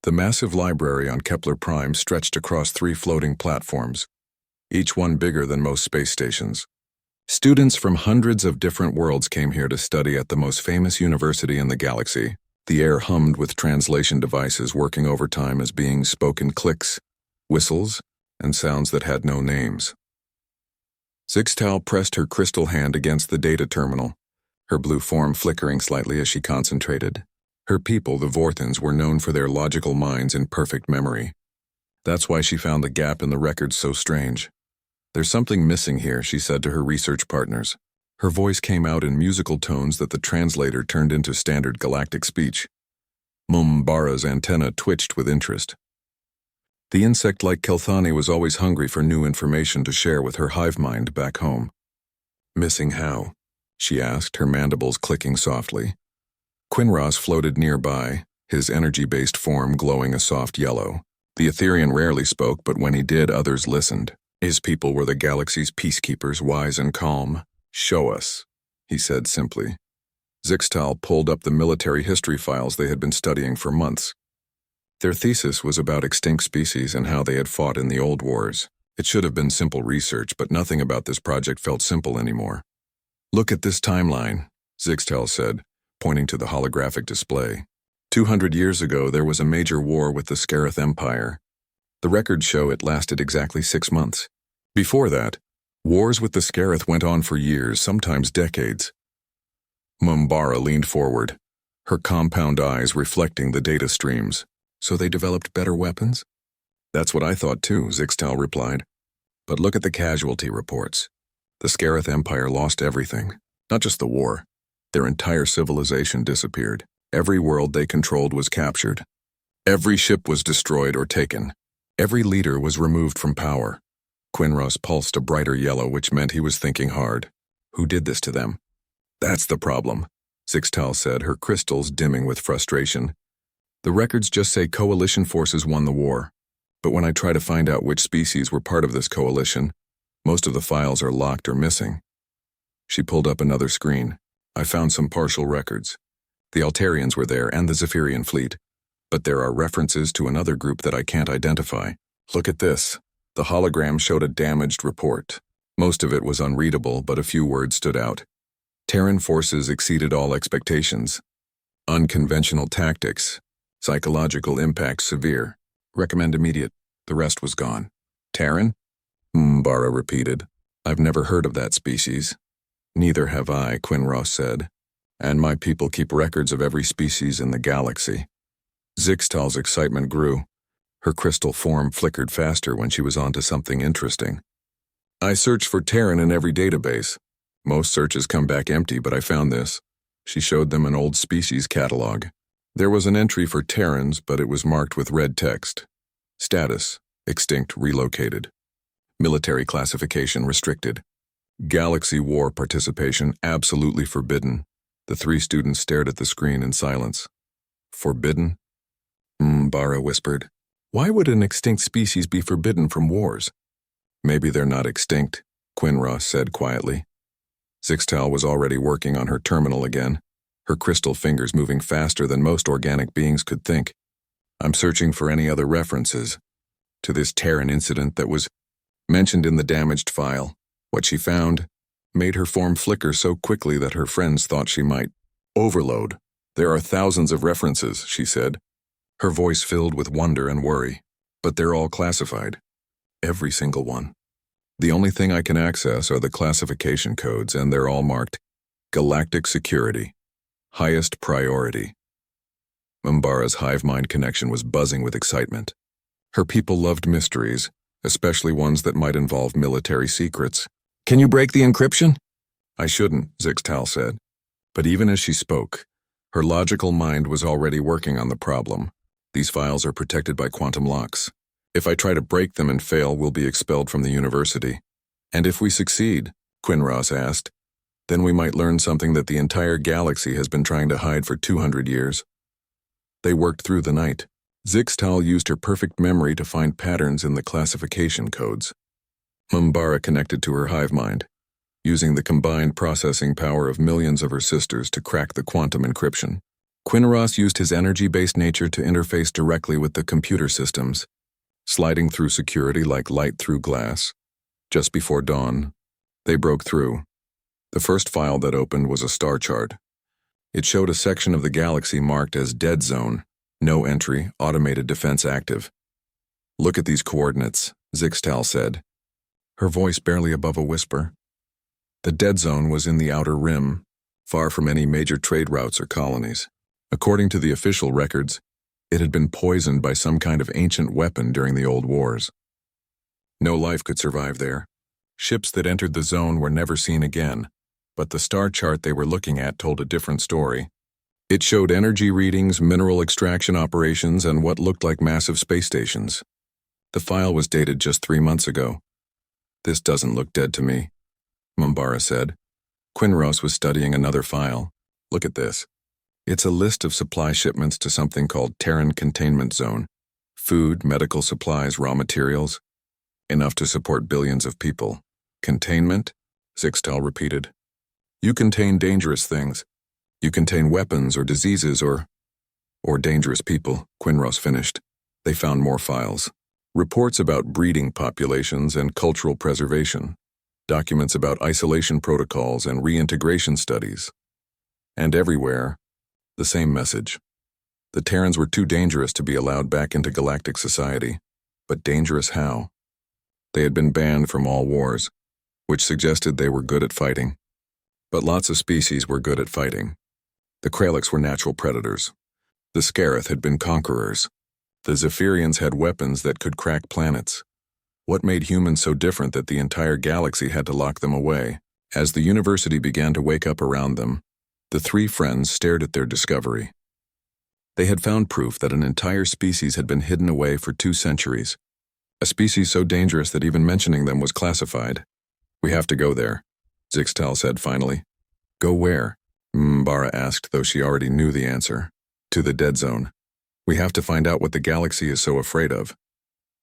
The massive library on Kepler Prime stretched across 3 floating platforms, each one bigger than most space stations. Students from hundreds of different worlds came here to study at the most famous university in the galaxy. The air hummed with translation devices working overtime as beings spoke in clicks, whistles, and sounds that had no names. Zixtal pressed her crystal hand against the data terminal, her blue form flickering slightly as she concentrated. Her people, the Vorthans, were known for their logical minds and perfect memory. That's why she found the gap in the records so strange. "There's something missing here," she said to her research partners. Her voice came out in musical tones that the translator turned into standard galactic speech. Mumbara's antenna twitched with interest. The insect-like Kelthani was always hungry for new information to share with her hive mind back home. "Missing how?" she asked, her mandibles clicking softly. Quinross floated nearby, his energy-based form glowing a soft yellow. The Etherian rarely spoke, but when he did, others listened. His people were the galaxy's peacekeepers, wise and calm. "Show us," he said simply. Zixtal pulled up the military history files they had been studying for months. Their thesis was about extinct species and how they had fought in the old wars. It should have been simple research, but nothing about this project felt simple anymore. "Look at this timeline," Zixtal said, pointing to the holographic display. 200 years ago, there was a major war with the Scarith Empire. The records show it lasted exactly 6 months. Before that, wars with the Scarith went on for years, sometimes decades. Mumbara leaned forward, her compound eyes reflecting the data streams. "So they developed better weapons?" "That's what I thought too," Zixtal replied. "But look at the casualty reports. The Scarith Empire lost everything, not just the war. Their entire civilization disappeared. Every world they controlled was captured. Every ship was destroyed or taken. Every leader was removed from power." Quinross pulsed a brighter yellow, which meant he was thinking hard. "Who did this to them?" "That's the problem," Zixtal said, her crystals dimming with frustration. "The records just say coalition forces won the war. But when I try to find out which species were part of this coalition, most of the files are locked or missing." She pulled up another screen. "I found some partial records. The Altarians were there and the Zephyrian fleet, but there are references to another group that I can't identify. Look at this." The hologram showed a damaged report. Most of it was unreadable, but a few words stood out. "Terran forces exceeded all expectations. Unconventional tactics. Psychological impact severe. Recommend immediate." The rest was gone. "Terran?" Mumbara repeated. "I've never heard of that species." "Neither have I," Quinross said. "And my people keep records of every species in the galaxy." Zixtal's excitement grew. Her crystal form flickered faster when she was onto something interesting. "I searched for Terran in every database. Most searches come back empty, but I found this." She showed them an old species catalog. There was an entry for Terrans, but it was marked with red text. Status: extinct, relocated. Military classification restricted. Galaxy war participation absolutely forbidden. The 3 students stared at the screen in silence. "Forbidden?" Mumbara whispered. "Why would an extinct species be forbidden from wars?" "Maybe they're not extinct," Quinross said quietly. Zixtal was already working on her terminal again, her crystal fingers moving faster than most organic beings could think. "I'm searching for any other references to this Terran incident that was mentioned in the damaged file." What she found made her form flicker so quickly that her friends thought she might overload. "There are thousands of references," she said, her voice filled with wonder and worry. "But they're all classified. Every single one. The only thing I can access are the classification codes, and they're all marked Galactic Security. Highest priority." Mumbara's hive mind connection was buzzing with excitement. Her people loved mysteries, especially ones that might involve military secrets. "Can you break the encryption?" "I shouldn't," Zixtal said. But even as she spoke, her logical mind was already working on the problem. "These files are protected by quantum locks. If I try to break them and fail, we'll be expelled from the university." "And if we succeed," Quinross asked, "then we might learn something that the entire galaxy has been trying to hide for 200 years. They worked through the night. Zixtal used her perfect memory to find patterns in the classification codes. Mumbara connected to her hive mind, using the combined processing power of millions of her sisters to crack the quantum encryption. Quinross used his energy-based nature to interface directly with the computer systems, sliding through security like light through glass. Just before dawn, they broke through. The first file that opened was a star chart. It showed a section of the galaxy marked as Dead Zone, no entry, automated defense active. "Look at these coordinates," Zixtal said, her voice barely above a whisper. The Dead Zone was in the outer rim, far from any major trade routes or colonies. According to the official records, it had been poisoned by some kind of ancient weapon during the old wars. No life could survive there. Ships that entered the zone were never seen again, but the star chart they were looking at told a different story. It showed energy readings, mineral extraction operations, and what looked like massive space stations. The file was dated just 3 months ago. "This doesn't look dead to me," Mumbara said. Quinross was studying another file. "Look at this. It's a list of supply shipments to something called Terran Containment Zone. Food, medical supplies, raw materials. Enough to support billions of people." "Containment?" Zixtal repeated. "You contain dangerous things. You contain weapons or diseases or dangerous people," Quinross finished. They found more files. Reports about breeding populations and cultural preservation. Documents about isolation protocols and reintegration studies. And everywhere, the same message. The Terrans were too dangerous to be allowed back into galactic society. But dangerous how? They had been banned from all wars, which suggested they were good at fighting. But lots of species were good at fighting. The Kralix were natural predators. The Scarith had been conquerors. The Zephyrians had weapons that could crack planets. What made humans so different that the entire galaxy had to lock them away? As the university began to wake up around them, the three friends stared at their discovery. They had found proof that an entire species had been hidden away for 2 centuries. A species so dangerous that even mentioning them was classified. "We have to go there," Zixtal said finally. "Go where?" Mumbara asked, though she already knew the answer. "To the Dead Zone. We have to find out what the galaxy is so afraid of."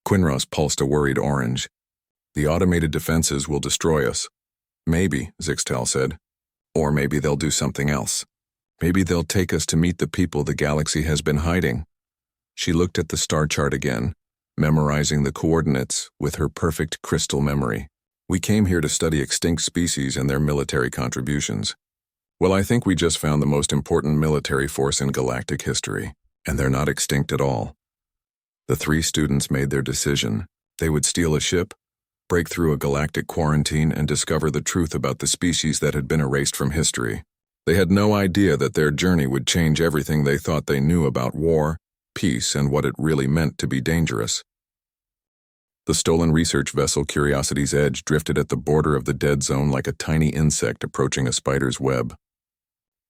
Quinross pulsed a worried orange. "The automated defenses will destroy us." "Maybe," Zixtal said. "Or maybe they'll do something else. Maybe they'll take us to meet the people the galaxy has been hiding." She looked at the star chart again, memorizing the coordinates with her perfect crystal memory. "We came here to study extinct species and their military contributions. Well, I think we just found the most important military force in galactic history, and they're not extinct at all." The 3 students made their decision. They would steal a ship, break through a galactic quarantine, and discover the truth about the species that had been erased from history. They had no idea that their journey would change everything they thought they knew about war, peace, and what it really meant to be dangerous. The stolen research vessel Curiosity's Edge drifted at the border of the Dead Zone like a tiny insect approaching a spider's web.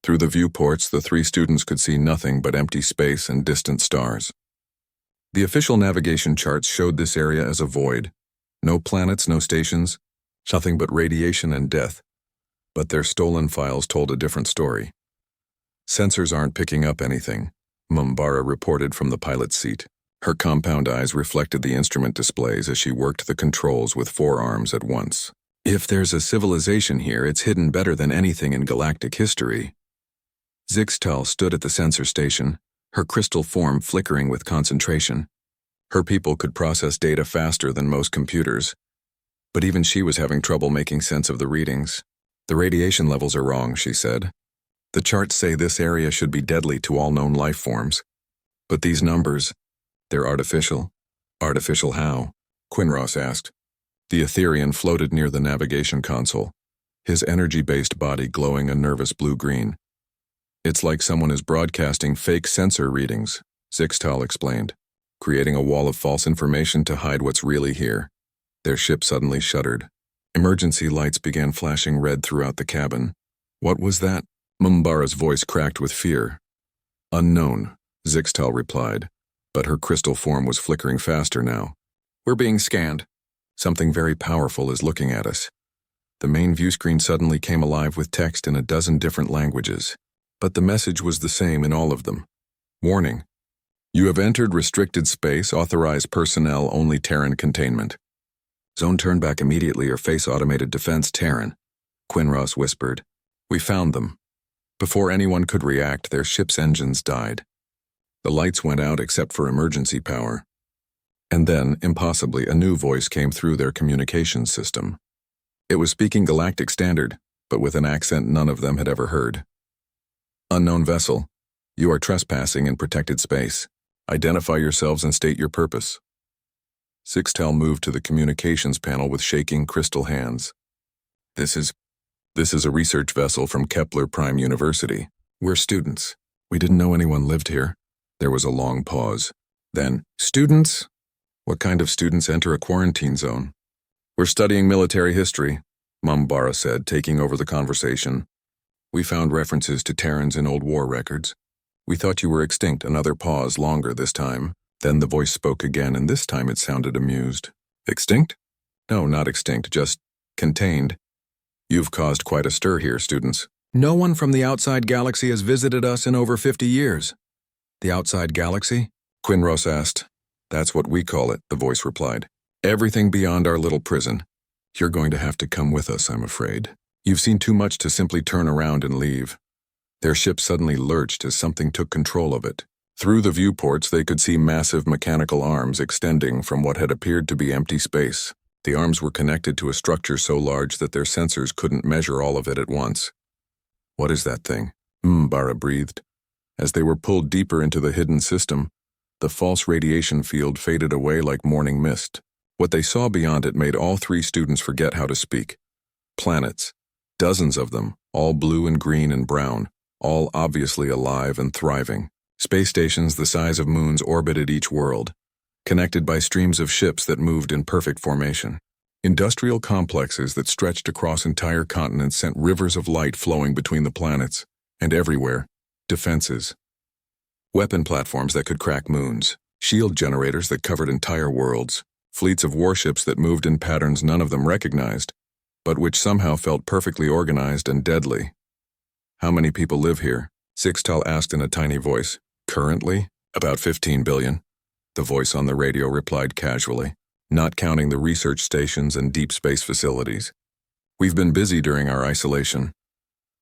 Through the viewports, the 3 students could see nothing but empty space and distant stars. The official navigation charts showed this area as a void. No planets, no stations, nothing but radiation and death. But their stolen files told a different story. "Sensors aren't picking up anything," Mumbara reported from the pilot's seat. Her compound eyes reflected the instrument displays as she worked the controls with 4 arms at once. "If there's a civilization here, it's hidden better than anything in galactic history." Zixtal stood at the sensor station, her crystal form flickering with concentration. Her people could process data faster than most computers, but even she was having trouble making sense of the readings. "The radiation levels are wrong," she said. "The charts say this area should be deadly to all known life forms. But these numbers, they're artificial." "Artificial how?" Quinross asked. The Etherean floated near the navigation console, his energy-based body glowing a nervous blue-green. "It's like someone is broadcasting fake sensor readings," Zixtal explained, "creating a wall of false information to hide what's really here." Their ship suddenly shuddered. Emergency lights began flashing red throughout the cabin. "What was that?" Mumbara's voice cracked with fear. "Unknown," Zixtal replied, but her crystal form was flickering faster now. "We're being scanned. Something very powerful is looking at us." The main view screen suddenly came alive with text in a dozen different languages. But the message was the same in all of them. "Warning. You have entered restricted space, authorized personnel, only Terran containment. Zone turn back immediately or face automated defense, Terran," Quinross whispered. "We found them." Before anyone could react, their ship's engines died. The lights went out except for emergency power. And then, impossibly, a new voice came through their communications system. It was speaking Galactic Standard, but with an accent none of them had ever heard. Unknown vessel, you are trespassing in protected space. Identify yourselves and state your purpose. Sixtel moved to the communications panel with shaking crystal hands. This is a research vessel from Kepler Prime University. We're students. We didn't know anyone lived here. There was a long pause. Then, students? What kind of students enter a quarantine zone? We're studying military history, Mumbara said, taking over the conversation. We found references to Terrans in old war records. We thought you were extinct. Another pause, longer this time. Then the voice spoke again, and this time it sounded amused. Extinct? No, not extinct, just contained. You've caused quite a stir here, students. No one from the outside galaxy has visited us in over 50 years. The outside galaxy? Quinros asked. That's what we call it, the voice replied. Everything beyond our little prison. You're going to have to come with us, I'm afraid. You've seen too much to simply turn around and leave. Their ship suddenly lurched as something took control of it. Through the viewports, they could see massive mechanical arms extending from what had appeared to be empty space. The arms were connected to a structure so large that their sensors couldn't measure all of it at once. What is that thing? Bara breathed. As they were pulled deeper into the hidden system, the false radiation field faded away like morning mist. What they saw beyond it made all three students forget how to speak. Planets. Dozens of them, all blue and green and brown, all obviously alive and thriving. Space stations the size of moons orbited each world, connected by streams of ships that moved in perfect formation. Industrial complexes that stretched across entire continents sent rivers of light flowing between the planets, and everywhere, defenses. Weapon platforms that could crack moons, shield generators that covered entire worlds, fleets of warships that moved in patterns none of them recognized, but which somehow felt perfectly organized and deadly. How many people live here? Sixtel asked in a tiny voice. Currently, about 15 billion. The voice on the radio replied casually, not counting the research stations and deep space facilities. We've been busy during our isolation.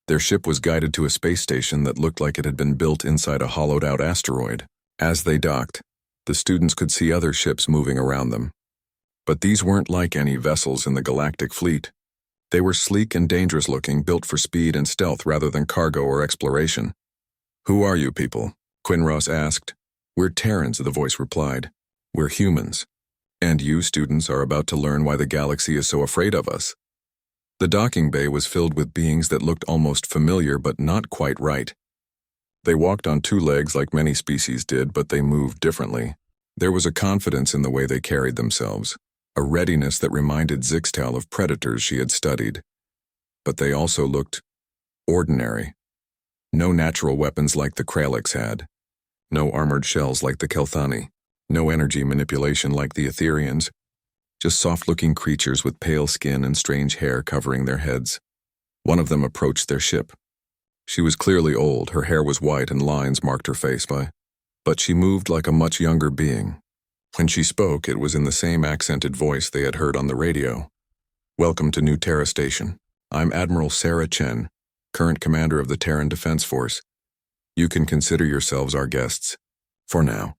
Their ship was guided to a space station that looked like it had been built inside a hollowed-out asteroid. As they docked, the students could see other ships moving around them. But these weren't like any vessels in the galactic fleet. They were sleek and dangerous-looking, built for speed and stealth rather than cargo or exploration. Who are you people? Quinros asked. We're Terrans, the voice replied. We're humans. And you, students, are about to learn why the galaxy is so afraid of us. The docking bay was filled with beings that looked almost familiar but not quite right. They walked on two legs like many species did, but they moved differently. There was a confidence in the way they carried themselves, a readiness that reminded Zixtal of predators she had studied. But they also looked ordinary. No natural weapons like the Kralix had. No armored shells like the Kelthani. No energy manipulation like the Etherians. Just soft-looking creatures with pale skin and strange hair covering their heads. One of them approached their ship. She was clearly old, her hair was white and lines marked her face but she moved like a much younger being. When she spoke, it was in the same accented voice they had heard on the radio. Welcome to New Terra Station. I'm Admiral Sarah Chen, current commander of the Terran Defense Force. You can consider yourselves our guests. For now.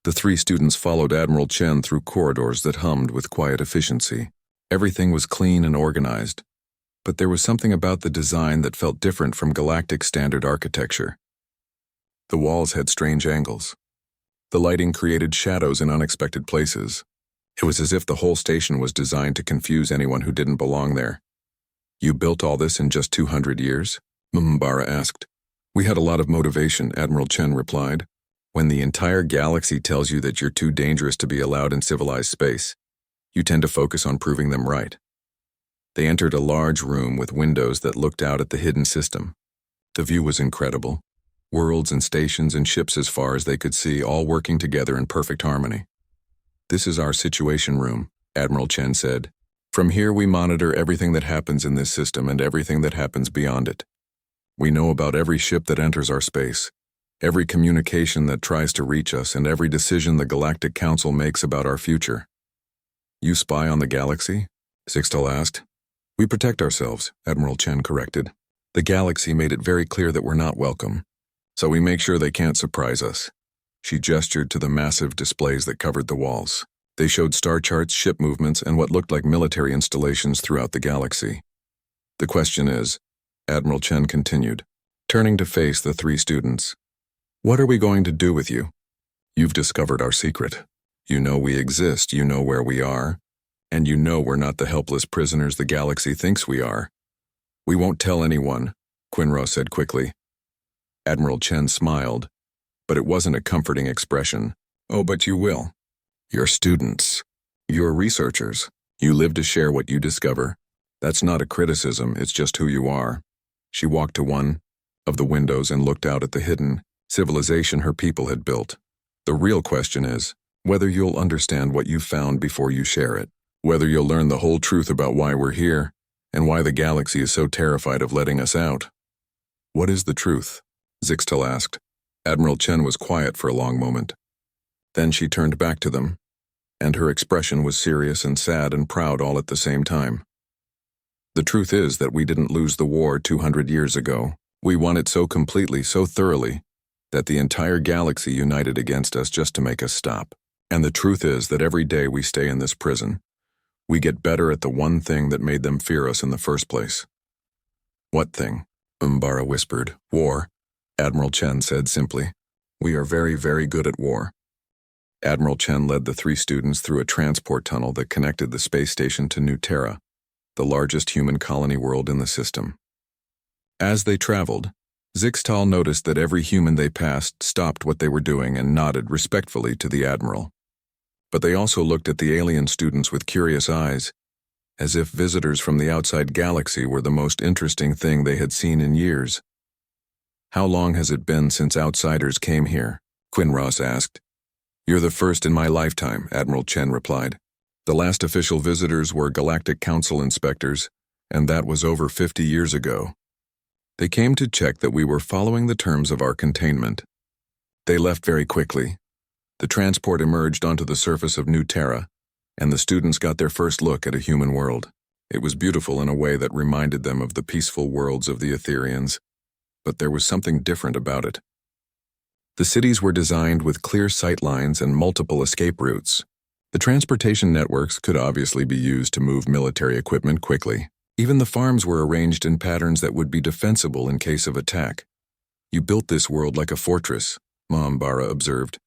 The three students followed Admiral Chen through corridors that hummed with quiet efficiency. Everything was clean and organized, but there was something about the design that felt different from galactic standard architecture. The walls had strange angles. The lighting created shadows in unexpected places. It was as if the whole station was designed to confuse anyone who didn't belong there. You built all this in just 200 years? Mumbara asked. We had a lot of motivation, Admiral Chen replied. When the entire galaxy tells you that you're too dangerous to be allowed in civilized space, you tend to focus on proving them right. They entered a large room with windows that looked out at the hidden system. The view was incredible. Worlds and stations and ships as far as they could see, all working together in perfect harmony. This is our situation room, Admiral Chen said. From here we monitor everything that happens in this system and everything that happens beyond it. We know about every ship that enters our space, every communication that tries to reach us, and every decision the Galactic Council makes about our future. You spy on the galaxy? Sixtel asked. We protect ourselves, Admiral Chen corrected. The galaxy made it very clear that we're not welcome, so we make sure they can't surprise us." She gestured to the massive displays that covered the walls. They showed star charts, ship movements, and what looked like military installations throughout the galaxy. "The question is," Admiral Chen continued, turning to face the three students, "what are we going to do with you? You've discovered our secret. You know we exist, you know where we are, and you know we're not the helpless prisoners the galaxy thinks we are." "We won't tell anyone," Quinro said quickly. Admiral Chen smiled, but it wasn't a comforting expression. "Oh, but you will. You're students. You're researchers. You live to share what you discover. That's not a criticism, it's just who you are." She walked to one of the windows and looked out at the hidden civilization her people had built. "The real question is whether you'll understand what you've found before you share it. Whether you'll learn the whole truth about why we're here and why the galaxy is so terrified of letting us out." "What is the truth?" Zixtal asked. Admiral Chen was quiet for a long moment. Then she turned back to them, and her expression was serious and sad and proud all at the same time. "The truth is that we didn't lose the war 200 years ago. We won it so completely, so thoroughly, that the entire galaxy united against us just to make us stop. And the truth is that every day we stay in this prison, we get better at the one thing that made them fear us in the first place." "What thing?" Umbara whispered. "War," Admiral Chen said simply. "We are very, very good at war." Admiral Chen led the three students through a transport tunnel that connected the space station to New Terra, the largest human colony world in the system. As they traveled, Zixtal noticed that every human they passed stopped what they were doing and nodded respectfully to the Admiral. But they also looked at the alien students with curious eyes, as if visitors from the outside galaxy were the most interesting thing they had seen in years. "How long has it been since outsiders came here?" Quinross asked. "You're the first in my lifetime," Admiral Chen replied. "The last official visitors were Galactic Council inspectors, and that was over 50 years ago. They came to check that we were following the terms of our containment. They left very quickly. The transport emerged onto the surface of New Terra, and the students got their first look at a human world. It was beautiful in a way that reminded them of the peaceful worlds of the Etherians, but there was something different about it. The cities were designed with clear sight lines and multiple escape routes. The transportation networks could obviously be used to move military equipment quickly. Even the farms were arranged in patterns that would be defensible in case of attack. "You built this world like a fortress," Ma'ambara observed.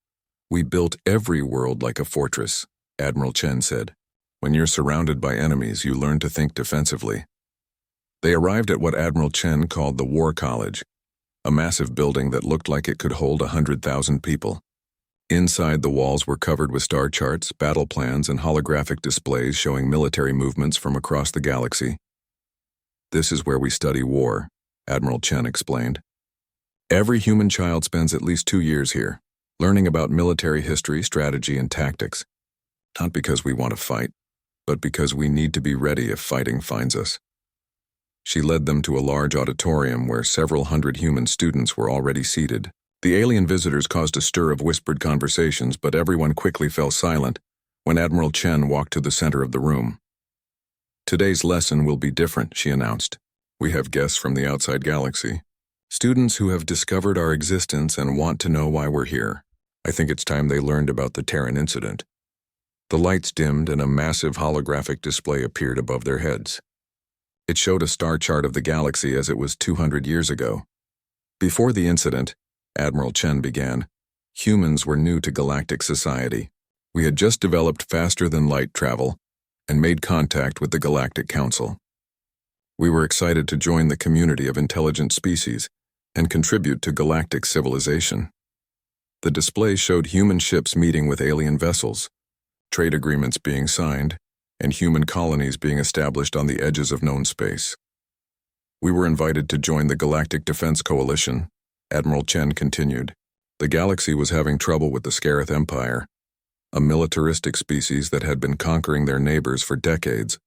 "We built every world like a fortress," Admiral Chen said. "When you're surrounded by enemies, you learn to think defensively." They arrived at what Admiral Chen called the War College, a massive building that looked like it could hold 100,000 people. Inside, the walls were covered with star charts, battle plans, and holographic displays showing military movements from across the galaxy. "This is where we study war," Admiral Chen explained. "Every human child spends at least 2 years here, learning about military history, strategy, and tactics. Not because we want to fight, but because we need to be ready if fighting finds us." She led them to a large auditorium where several hundred human students were already seated. The alien visitors caused a stir of whispered conversations, but everyone quickly fell silent when Admiral Chen walked to the center of the room. "Today's lesson will be different," she announced. "We have guests from the outside galaxy, students who have discovered our existence and want to know why we're here. I think it's time they learned about the Terran incident." The lights dimmed and a massive holographic display appeared above their heads. It showed a star chart of the galaxy as it was 200 years ago. "Before the incident," Admiral Chen began, "humans were new to galactic society. We had just developed faster-than-light travel and made contact with the Galactic Council. We were excited to join the community of intelligent species and contribute to galactic civilization. The display showed human ships meeting with alien vessels, trade agreements being signed, and human colonies being established on the edges of known space. We were invited to join the Galactic Defense Coalition," Admiral Chen continued. "The galaxy was having trouble with the Scarith Empire, a militaristic species that had been conquering their neighbors for decades.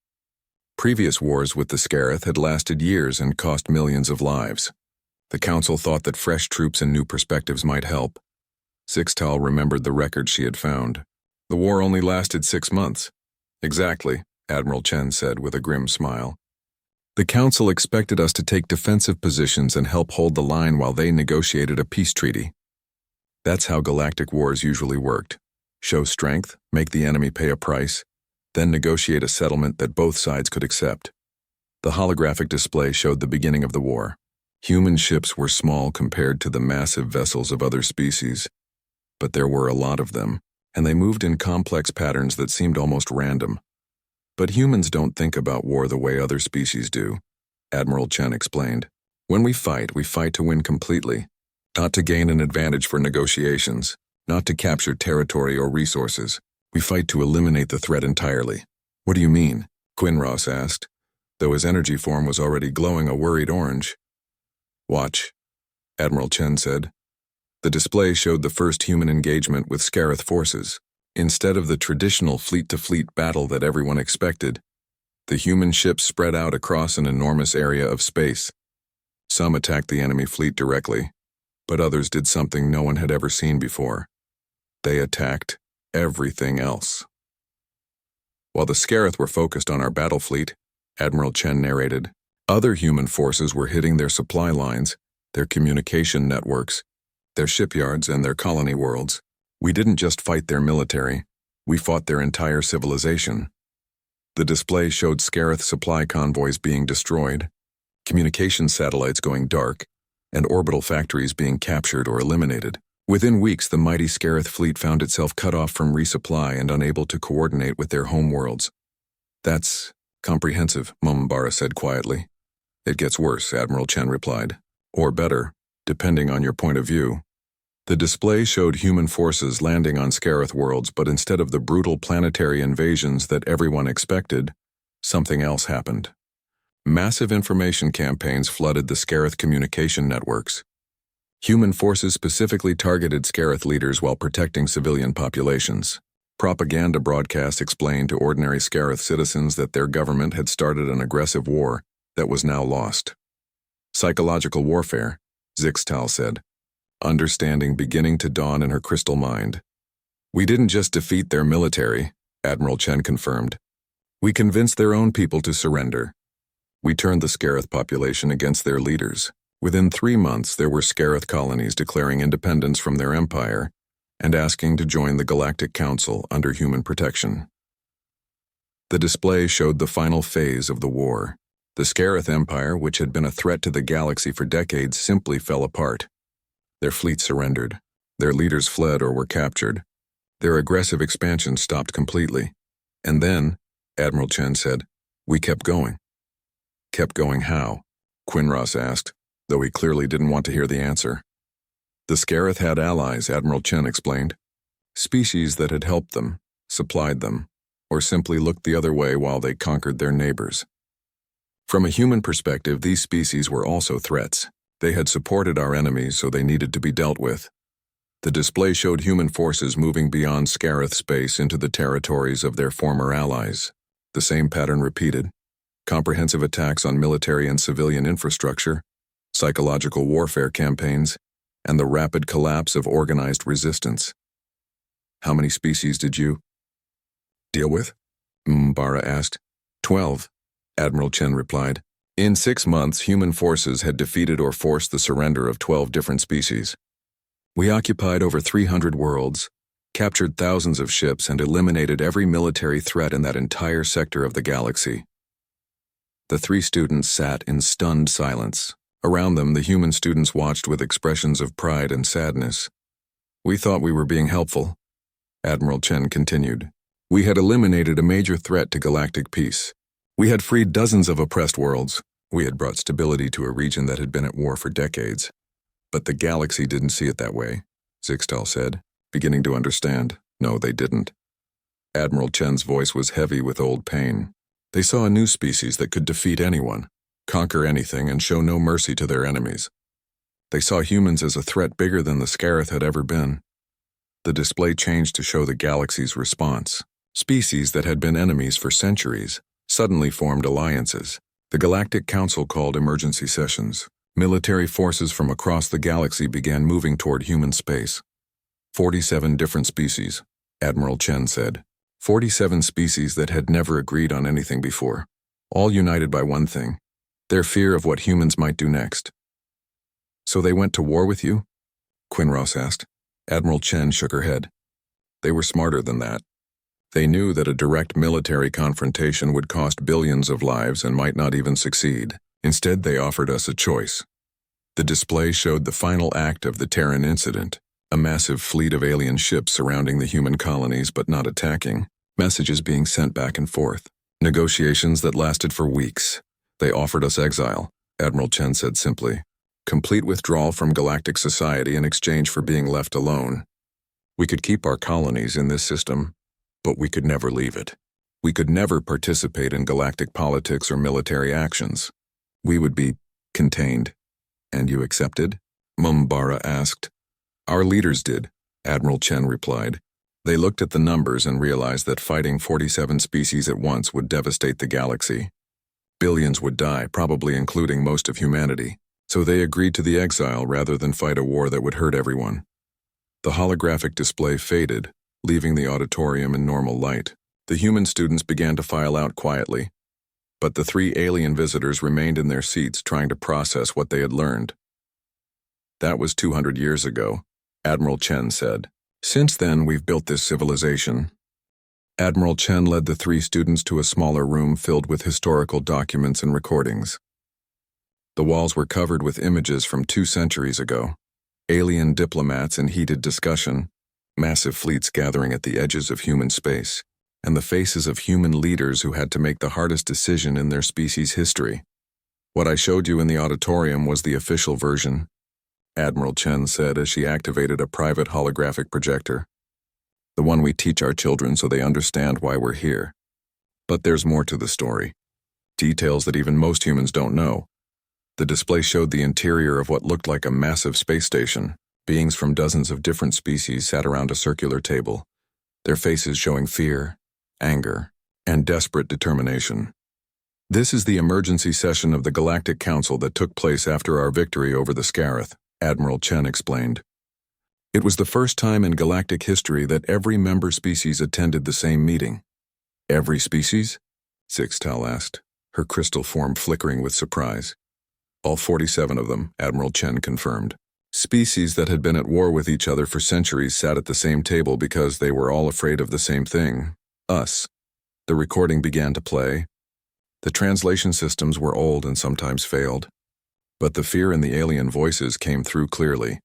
Previous wars with the Scarith had lasted years and cost millions of lives. The Council thought that fresh troops and new perspectives might help." Zixtal remembered the record she had found. "The war only lasted 6 months. "Exactly," Admiral Chen said with a grim smile. The Council expected us to take defensive positions and help hold the line while they negotiated a peace treaty. That's how galactic wars usually worked. Show strength, make the enemy pay a price, then negotiate a settlement that both sides could accept. The holographic display showed the beginning of the war. Human ships were small compared to the massive vessels of other species, but there were a lot of them, and they moved in complex patterns that seemed almost random. But humans don't think about war the way other species do, Admiral Chen explained. When we fight to win completely, not to gain an advantage for negotiations, not to capture territory or resources. We fight to eliminate the threat entirely. What do you mean? Quinross asked, though his energy form was already glowing a worried orange. Watch, Admiral Chen said. The display showed the first human engagement with Scarith forces. Instead of the traditional fleet-to-fleet battle that everyone expected, the human ships spread out across an enormous area of space. Some attacked the enemy fleet directly, but others did something no one had ever seen before. They attacked everything else. While the Scarith were focused on our battle fleet, Admiral Chen narrated, other human forces were hitting their supply lines, their communication networks, their shipyards, and their colony worlds. We didn't just fight their military, we fought their entire civilization. The display showed Scarith supply convoys being destroyed, communication satellites going dark, and orbital factories being captured or eliminated. Within weeks, the mighty Scarith fleet found itself cut off from resupply and unable to coordinate with their home worlds. That's comprehensive, Mumbara said quietly. It gets worse, Admiral Chen replied. Or better, depending on your point of view. The display showed human forces landing on Scarith worlds, but instead of the brutal planetary invasions that everyone expected, something else happened. Massive information campaigns flooded the Scarith communication networks. Human forces specifically targeted Scarith leaders while protecting civilian populations. Propaganda broadcasts explained to ordinary Scarith citizens that their government had started an aggressive war that was now lost. Psychological warfare, Zixtal said, understanding beginning to dawn in her crystal mind. We didn't just defeat their military, Admiral Chen confirmed. We convinced their own people to surrender. We turned the Scarith population against their leaders. Within 3 months, there were Scarith colonies declaring independence from their empire and asking to join the Galactic Council under human protection. The display showed the final phase of the war. The Scarith Empire, which had been a threat to the galaxy for decades, simply fell apart. Their fleet surrendered. Their leaders fled or were captured. Their aggressive expansion stopped completely. And then, Admiral Chen said, we kept going. Kept going how? Quinross asked, though he clearly didn't want to hear the answer. The Scarith had allies, Admiral Chen explained. Species that had helped them, supplied them, or simply looked the other way while they conquered their neighbors. From a human perspective, these species were also threats. They had supported our enemies, so they needed to be dealt with. The display showed human forces moving beyond Scarith space into the territories of their former allies. The same pattern repeated. Comprehensive attacks on military and civilian infrastructure, psychological warfare campaigns, and the rapid collapse of organized resistance. How many species did you deal with? Mumbara asked. 12, Admiral Chen replied. In 6 months, human forces had defeated or forced the surrender of 12 different species. We occupied over 300 worlds, captured thousands of ships, and eliminated every military threat in that entire sector of the galaxy. The 3 students sat in stunned silence. Around them, the human students watched with expressions of pride and sadness. We thought we were being helpful, Admiral Chen continued. We had eliminated a major threat to galactic peace. We had freed dozens of oppressed worlds. We had brought stability to a region that had been at war for decades. But the galaxy didn't see it that way, Zixtal said, beginning to understand. No, they didn't. Admiral Chen's voice was heavy with old pain. They saw a new species that could defeat anyone, conquer anything, and show no mercy to their enemies. They saw humans as a threat bigger than the Scarith had ever been. The display changed to show the galaxy's response. Species that had been enemies for centuries suddenly formed alliances. The Galactic Council called emergency sessions. Military forces from across the galaxy began moving toward human space. 47 different species, Admiral Chen said. 47 species that had never agreed on anything before. All united by one thing: Their fear of what humans might do next. So they went to war with you? Quinross asked. Admiral Chen shook her head. They were smarter than that. They knew that a direct military confrontation would cost billions of lives and might not even succeed. Instead, they offered us a choice. The display showed the final act of the Terran incident, a massive fleet of alien ships surrounding the human colonies but not attacking, messages being sent back and forth, negotiations that lasted for weeks. They offered us exile, Admiral Chen said simply. Complete withdrawal from galactic society in exchange for being left alone. We could keep our colonies in this system, but we could never leave it. We could never participate in galactic politics or military actions. We would be contained. And you accepted? Mumbara asked. Our leaders did, Admiral Chen replied. They looked at the numbers and realized that fighting 47 species at once would devastate the galaxy. Billions would die, probably including most of humanity. So they agreed to the exile rather than fight a war that would hurt everyone. The holographic display faded, leaving the auditorium in normal light. The human students began to file out quietly, but the 3 alien visitors remained in their seats trying to process what they had learned. That was 200 years ago, Admiral Chen said. Since then, we've built this civilization. Admiral Chen led the 3 students to a smaller room filled with historical documents and recordings. The walls were covered with images from 2 centuries ago. Alien diplomats in heated discussion, massive fleets gathering at the edges of human space, and the faces of human leaders who had to make the hardest decision in their species' history. What I showed you in the auditorium was the official version, Admiral Chen said as she activated a private holographic projector. The one we teach our children so they understand why we're here. But there's more to the story. Details that even most humans don't know. The display showed the interior of what looked like a massive space station. Beings from dozens of different species sat around a circular table, their faces showing fear, anger, and desperate determination. This is the emergency session of the Galactic Council that took place after our victory over the Scarith, Admiral Chen explained. It was the first time in galactic history that every member species attended the same meeting. Every species? Sixtal asked, her crystal form flickering with surprise. All 47 of them, Admiral Chen confirmed. Species that had been at war with each other for centuries sat at the same table because they were all afraid of the same thing, us. The recording began to play. The translation systems were old and sometimes failed. But the fear in the alien voices came through clearly.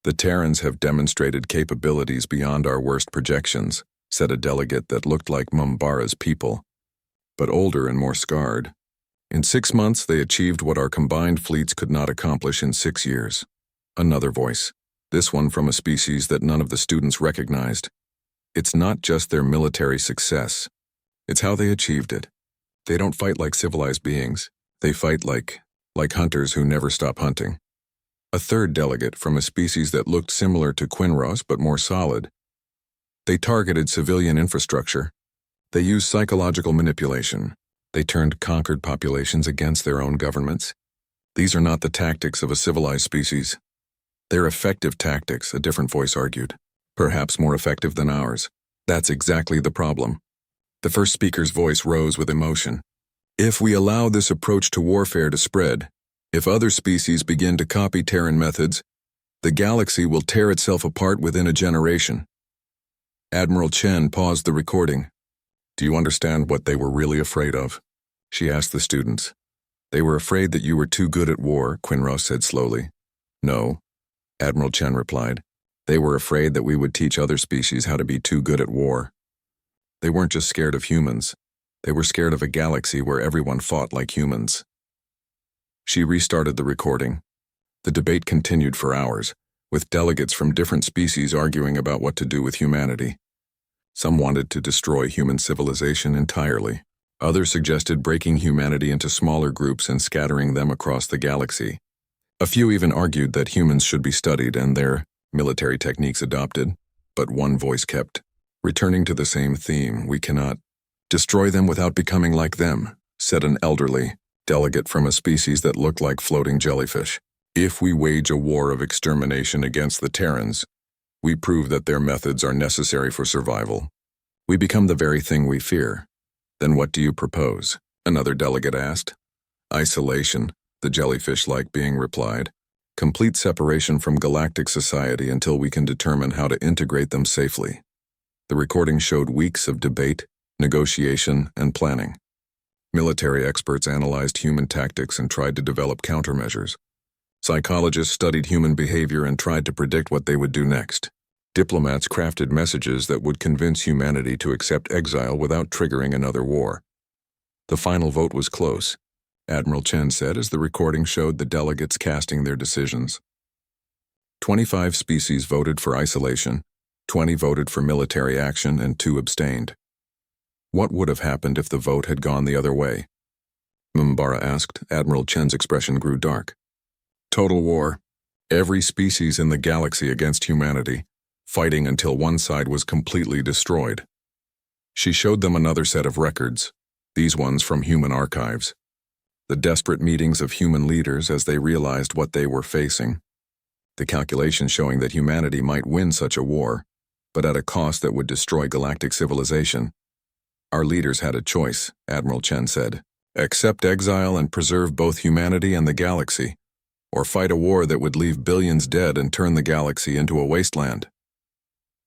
The Terrans have demonstrated capabilities beyond our worst projections, said a delegate that looked like Mumbara's people, but older and more scarred. In 6 months, they achieved what our combined fleets could not accomplish in 6 years. Another voice, this one from a species that none of the students recognized. It's not just their military success. It's how they achieved it. They don't fight like civilized beings. They fight like hunters who never stop hunting. A third delegate from a species that looked similar to Quinross but more solid. They targeted civilian infrastructure. They used psychological manipulation. They turned conquered populations against their own governments. These are not the tactics of a civilized species. They're effective tactics, a different voice argued. Perhaps more effective than ours. That's exactly the problem. The first speaker's voice rose with emotion. If we allow this approach to warfare to spread, if other species begin to copy Terran methods, the galaxy will tear itself apart within a generation. Admiral Chen paused the recording. Do you understand what they were really afraid of? She asked the students. They were afraid that you were too good at war, Quinross said slowly. No, Admiral Chen replied. They were afraid that we would teach other species how to be too good at war. They weren't just scared of humans. They were scared of a galaxy where everyone fought like humans. She restarted the recording. The debate continued for hours, with delegates from different species arguing about what to do with humanity. Some wanted to destroy human civilization entirely. Others suggested breaking humanity into smaller groups and scattering them across the galaxy. A few even argued that humans should be studied and their military techniques adopted, but one voice kept returning to the same theme. We cannot destroy them without becoming like them, said an elderly delegate from a species that looked like floating jellyfish. If we wage a war of extermination against the Terrans, we prove that their methods are necessary for survival. We become the very thing we fear. Then what do you propose? Another delegate asked. Isolation, the jellyfish-like being replied. Complete separation from galactic society until we can determine how to integrate them safely. The recording showed weeks of debate, negotiation, and planning. Military experts analyzed human tactics and tried to develop countermeasures. Psychologists studied human behavior and tried to predict what they would do next. Diplomats crafted messages that would convince humanity to accept exile without triggering another war. The final vote was close, Admiral Chen said as the recording showed the delegates casting their decisions. 25 species voted for isolation, 20 voted for military action, and 2 abstained. What would have happened if the vote had gone the other way? M'Bara asked. Admiral Chen's expression grew dark. Total war. Every species in the galaxy against humanity, fighting until one side was completely destroyed. She showed them another set of records, these ones from human archives. The desperate meetings of human leaders as they realized what they were facing. The calculations showing that humanity might win such a war, but at a cost that would destroy galactic civilization. Our leaders had a choice, Admiral Chen said. Accept exile and preserve both humanity and the galaxy, or fight a war that would leave billions dead and turn the galaxy into a wasteland.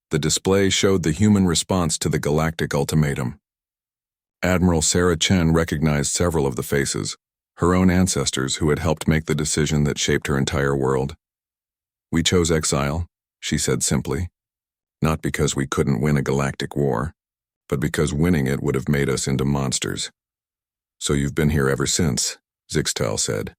The display showed the human response to the galactic ultimatum. Admiral Sarah Chen recognized several of the faces, her own ancestors who had helped make the decision that shaped her entire world. We chose exile, she said simply, not because we couldn't win a galactic war, but because winning it would have made us into monsters. So you've been here ever since, Zixtal said.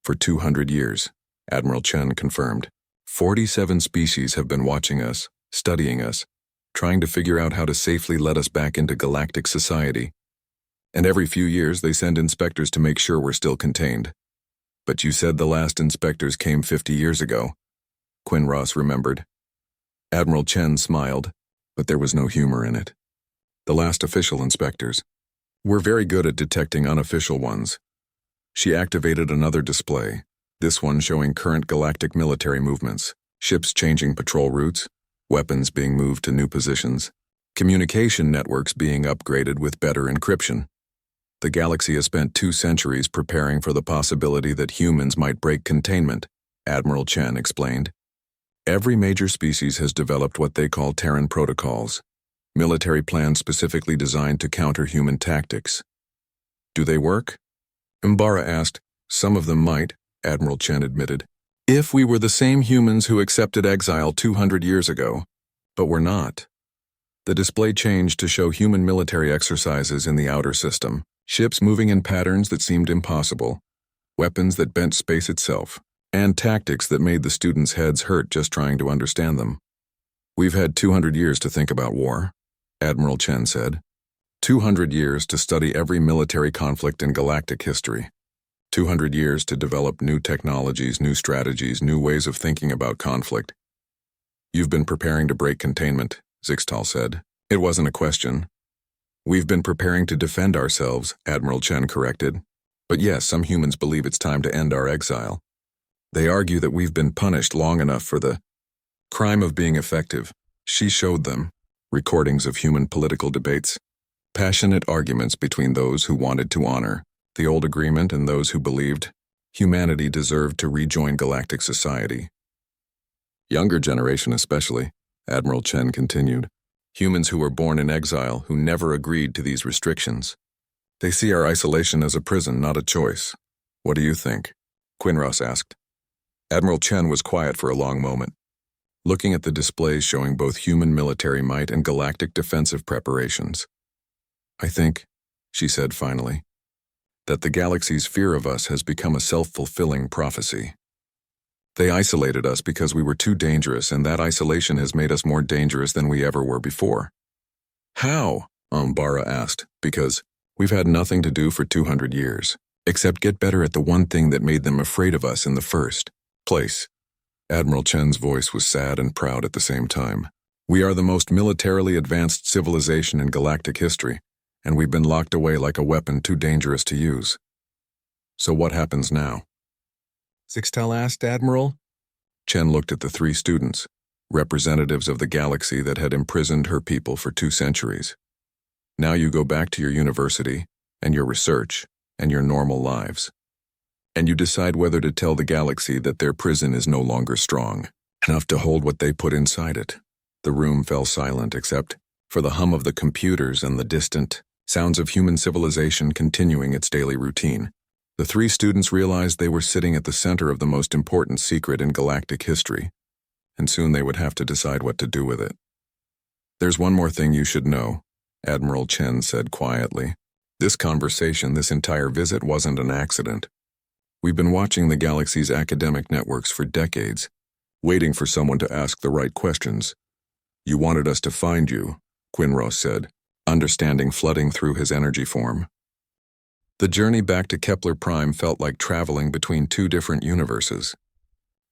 For 200 years, Admiral Chen confirmed. 47 species have been watching us, studying us, trying to figure out how to safely let us back into galactic society. And every few years they send inspectors to make sure we're still contained. But you said the last inspectors came 50 years ago, Quinn Ross remembered. Admiral Chen smiled, but there was no humor in it. The last official inspectors. We're very good at detecting unofficial ones. She activated another display, this one showing current galactic military movements, ships changing patrol routes, weapons being moved to new positions, communication networks being upgraded with better encryption. The galaxy has spent 2 centuries preparing for the possibility that humans might break containment, Admiral Chen explained. Every major species has developed what they call Terran protocols, military plans specifically designed to counter human tactics. Do they work? M'Bara asked. Some of them might, Admiral Chen admitted. If we were the same humans who accepted exile 200 years ago, but we're not. The display changed to show human military exercises in the outer system, ships moving in patterns that seemed impossible, weapons that bent space itself, and tactics that made the students' heads hurt just trying to understand them. We've had 200 years to think about war, Admiral Chen said. 200 years to study every military conflict in galactic history. 200 years to develop new technologies, new strategies, new ways of thinking about conflict. You've been preparing to break containment, Zixtal said. It wasn't a question. We've been preparing to defend ourselves, Admiral Chen corrected. But yes, some humans believe it's time to end our exile. They argue that we've been punished long enough for the crime of being effective. She showed them recordings of human political debates, passionate arguments between those who wanted to honor the old agreement and those who believed humanity deserved to rejoin galactic society. Younger generation especially, Admiral Chen continued. Humans who were born in exile who never agreed to these restrictions. They see our isolation as a prison, not a choice. What do you think? Quinross asked. Admiral Chen was quiet for a long moment, looking at the displays showing both human military might and galactic defensive preparations. I think, she said finally, that the galaxy's fear of us has become a self-fulfilling prophecy. They isolated us because we were too dangerous, and that isolation has made us more dangerous than we ever were before. How? M'Bara asked. Because we've had nothing to do for 200 years, except get better at the one thing that made them afraid of us in the first place. Admiral Chen's voice was sad and proud at the same time. We are the most militarily advanced civilization in galactic history, and we've been locked away like a weapon too dangerous to use. So what happens now? Zixtal asked, Admiral. Chen looked at the 3 students, representatives of the galaxy that had imprisoned her people for 2 centuries. Now you go back to your university, and your research, and your normal lives. and you decide whether to tell the galaxy that their prison is no longer strong enough to hold what they put inside it. The room fell silent except for the hum of the computers and the distant sounds of human civilization continuing its daily routine. The three students realized they were sitting at the center of the most important secret in galactic history, and soon they would have to decide what to do with it. "There's one more thing you should know," Admiral Chen said quietly. "This conversation, this entire visit wasn't an accident. We've been watching the galaxy's academic networks for decades, waiting for someone to ask the right questions. You wanted us to find you," Quinros said, understanding flooding through his energy form. The journey back to Kepler Prime felt like traveling between two different universes.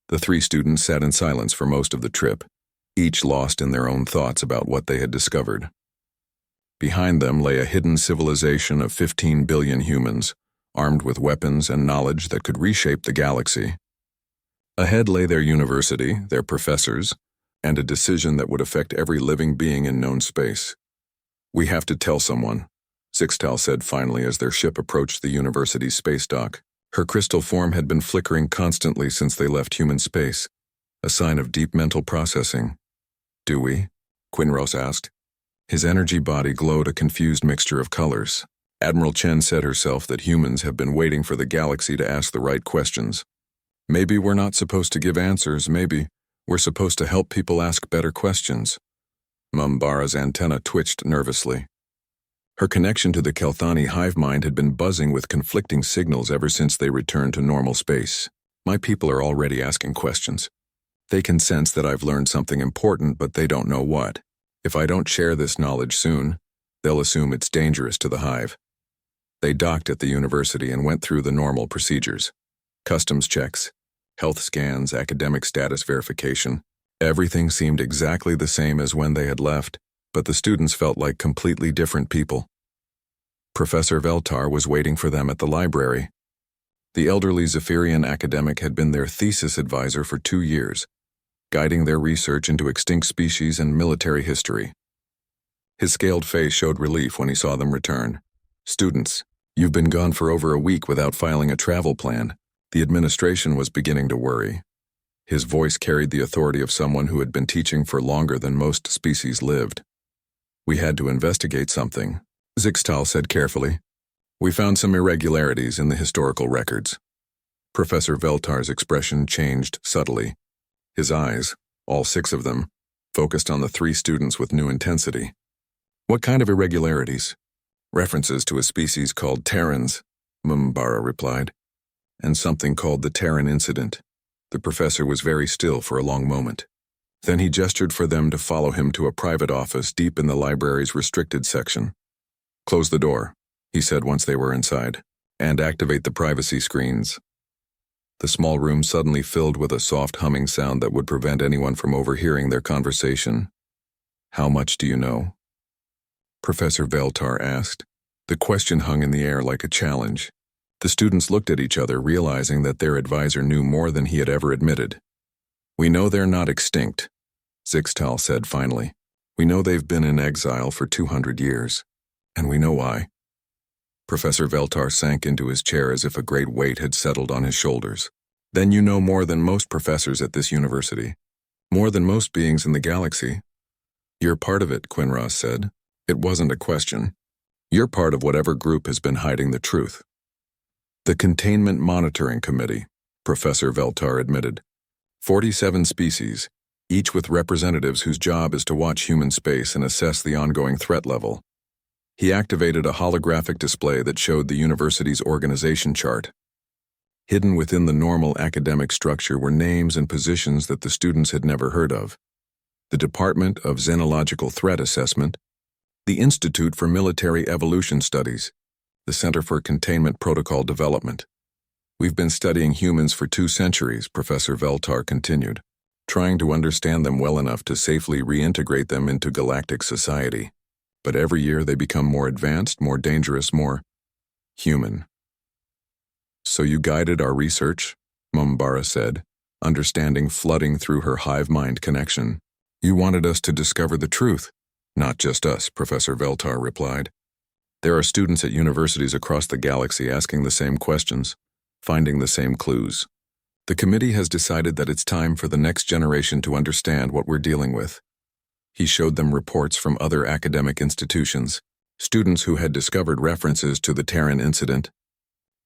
The three students sat in silence for most of the trip, each lost in their own thoughts about what they had discovered. Behind them lay a hidden civilization of 15 billion humans, armed with weapons and knowledge that could reshape the galaxy. Ahead lay their university, their professors, and a decision that would affect every living being in known space. "We have to tell someone," Zixtal said finally as their ship approached the university's space dock. Her crystal form had been flickering constantly since they left human space, a sign of deep mental processing. "Do we?" Quinros asked. His energy body glowed a confused mixture of colors. Admiral Chen said herself that humans have been waiting for the galaxy to ask the right questions. "Maybe we're not supposed to give answers, maybe we're supposed to help people ask better questions." Mumbara's antenna twitched nervously. Her connection to the Kelthani hive mind had been buzzing with conflicting signals ever since they returned to normal space. "My people are already asking questions. They can sense that I've learned something important, but they don't know what. If I don't share this knowledge soon, they'll assume it's dangerous to the hive." They docked at the university and went through the normal procedures. Customs checks, health scans, academic status verification. Everything seemed exactly the same as when they had left, but the students felt like completely different people. Professor Veltar was waiting for them at the library. The elderly Zephyrian academic had been their thesis advisor for 2 years, guiding their research into extinct species and military history. His scaled face showed relief when he saw them return. "Students, you've been gone for over a week without filing a travel plan." The administration was beginning to worry. His voice carried the authority of someone who had been teaching for longer than most species lived. "We had to investigate something," Zixtal said carefully. "We found some irregularities in the historical records." Professor Veltar's expression changed subtly. His eyes, all 6 of them, focused on the 3 students with new intensity. "What kind of irregularities?" "References to a species called Terrans," Mumbara replied, "and something called the Terran Incident." The professor was very still for a long moment. Then he gestured for them to follow him to a private office deep in the library's restricted section. "Close the door," he said once they were inside, "and activate the privacy screens." The small room suddenly filled with a soft humming sound that would prevent anyone from overhearing their conversation. "How much do you know?" Professor Veltar asked. The question hung in the air like a challenge. The students looked at each other, realizing that their advisor knew more than he had ever admitted. "We know they're not extinct," Zixtal said finally. "We know they've been in exile for 200 years. And we know why." Professor Veltar sank into his chair as if a great weight had settled on his shoulders. "Then you know more than most professors at this university. More than most beings in the galaxy." "You're part of it," Quinros said. It wasn't a question. "You're part of whatever group has been hiding the truth." "The Containment Monitoring Committee," Professor Veltar admitted. 47 species, each with representatives whose job is to watch human space and assess the ongoing threat level. He activated a holographic display that showed the university's organization chart. Hidden within the normal academic structure were names and positions that the students had never heard of. The Department of Xenological Threat Assessment, the Institute for Military Evolution Studies, the Center for Containment Protocol Development. "We've been studying humans for 2 centuries, Professor Veltar continued, trying to understand them well enough to safely reintegrate them into galactic society. But every year they become more advanced, more dangerous, more human." "So you guided our research," Mumbara said, understanding flooding through her hive mind connection. "You wanted us to discover the truth." "Not just us," Professor Veltar replied. "There are students at universities across the galaxy asking the same questions. finding the same clues. The committee has decided that it's time for the next generation to understand what we're dealing with. He showed them reports from other academic institutions, students who had discovered references to the Terran incident,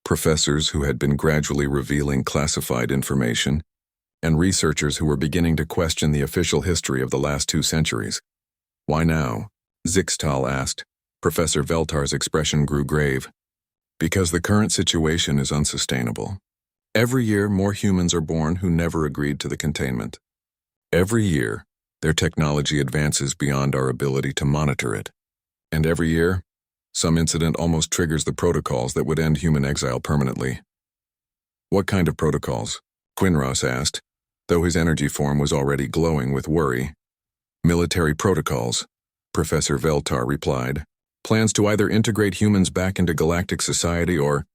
professors who had been gradually revealing classified information, and researchers who were beginning to question the official history of the last 2 centuries. "Why now?" Zixtal asked. Professor Veltar's expression grew grave. "Because the current situation is unsustainable. Every year, more humans are born who never agreed to the containment. Every year, their technology advances beyond our ability to monitor it. And every year, some incident almost triggers the protocols that would end human exile permanently." "What kind of protocols?" Quinross asked, though his energy form was already glowing with worry. "Military protocols," Professor Veltar replied. "Plans to either integrate humans back into galactic society or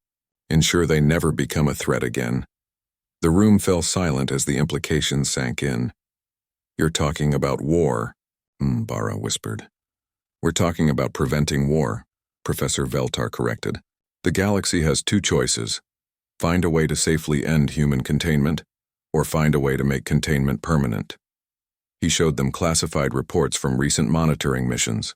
ensure they never become a threat again." The room fell silent as the implications sank in. "You're talking about war," Bara whispered. "We're talking about preventing war," Professor Veltar corrected. "The galaxy has 2 choices: find a way to safely end human containment, or find a way to make containment permanent." He showed them classified reports from recent monitoring missions.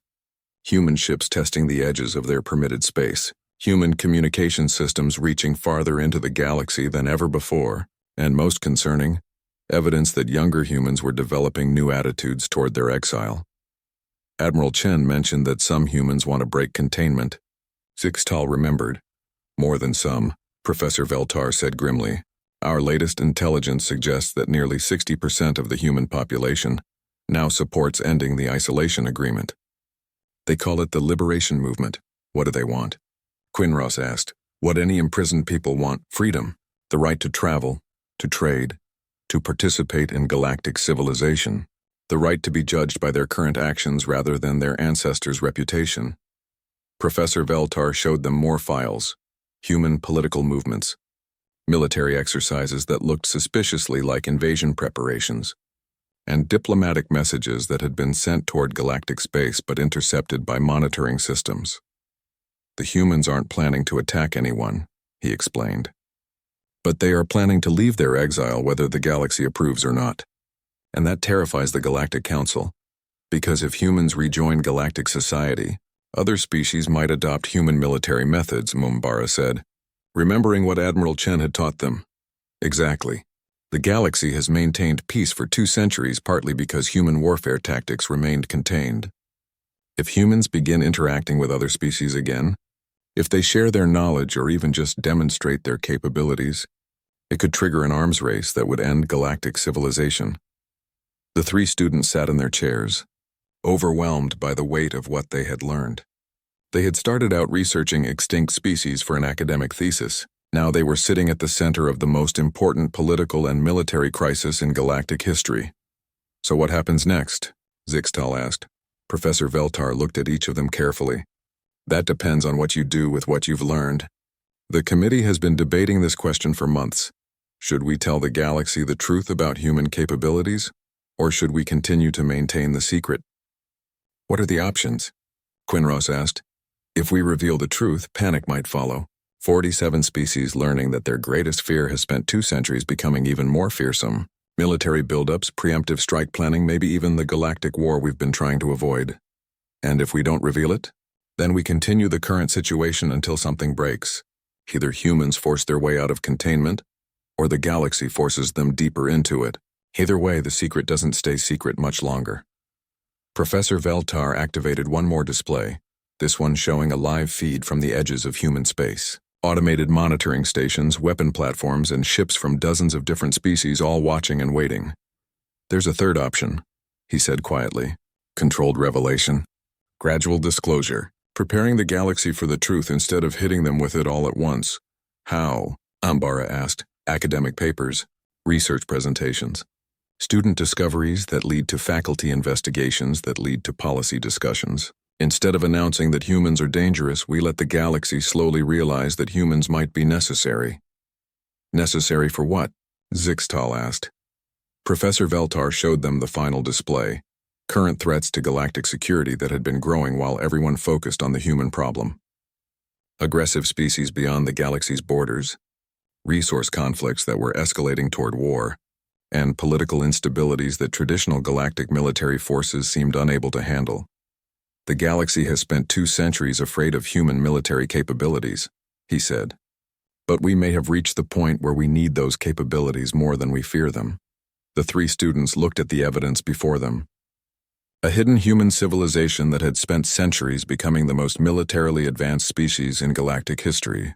Human ships testing the edges of their permitted space, human communication systems reaching farther into the galaxy than ever before, and most concerning, evidence that younger humans were developing new attitudes toward their exile. Admiral Chen mentioned that some humans want to break containment. Zixtal remembered. "More than some," Professor Veltar said grimly. "Our latest intelligence suggests that nearly 60% of the human population now supports ending the isolation agreement. They call it the Liberation Movement. What do they want?" Quinross asked. "What any imprisoned people want: freedom, the right to travel, to trade, to participate in galactic civilization, the right to be judged by their current actions rather than their ancestors' reputation." Professor Veltar showed them more files: human political movements, military exercises that looked suspiciously like invasion preparations, and diplomatic messages that had been sent toward galactic space but intercepted by monitoring systems. "The humans aren't planning to attack anyone," he explained. "But they are planning to leave their exile whether the galaxy approves or not. And that terrifies the Galactic Council, because if humans rejoin galactic society, other species might adopt human military methods," Mumbara said, remembering what Admiral Chen had taught them. "Exactly. The galaxy has maintained peace for 2 centuries partly because human warfare tactics remained contained. If humans begin interacting with other species again, if they share their knowledge or even just demonstrate their capabilities, it could trigger an arms race that would end galactic civilization." The 3 students sat in their chairs, overwhelmed by the weight of what they had learned. They had started out researching extinct species for an academic thesis. Now they were sitting at the center of the most important political and military crisis in galactic history. "So what happens next?" Zixtal asked. Professor Veltar looked at each of them carefully. "That depends on what you do with what you've learned. The committee has been debating this question for months. Should we tell the galaxy the truth about human capabilities, or should we continue to maintain the secret?" "What are the options?" Quinross asked. "If we reveal the truth, panic might follow. 47 species learning that their greatest fear has spent 2 centuries becoming even more fearsome. Military buildups, preemptive strike planning, maybe even the galactic war we've been trying to avoid. And if we don't reveal it, then we continue the current situation until something breaks. Either humans force their way out of containment, or the galaxy forces them deeper into it. Either way, the secret doesn't stay secret much longer." Professor Veltar activated one more display, this one showing a live feed from the edges of human space. Automated monitoring stations, weapon platforms, and ships from dozens of different species all watching and waiting. "There's a third option," he said quietly. "Controlled revelation. Gradual disclosure. Preparing the galaxy for the truth instead of hitting them with it all at once." "How?" Ambara asked. "Academic papers, research presentations, student discoveries that lead to faculty investigations that lead to policy discussions. Instead of announcing that humans are dangerous, we let the galaxy slowly realize that humans might be necessary." "Necessary for what?" Zixtal asked. Professor Veltar showed them the final display, current threats to galactic security that had been growing while everyone focused on the human problem. Aggressive species beyond the galaxy's borders, resource conflicts that were escalating toward war, and political instabilities that traditional galactic military forces seemed unable to handle. The galaxy has spent 2 centuries afraid of human military capabilities, he said. But we may have reached the point where we need those capabilities more than we fear them. The 3 students looked at the evidence before them. A hidden human civilization that had spent centuries becoming the most militarily advanced species in galactic history.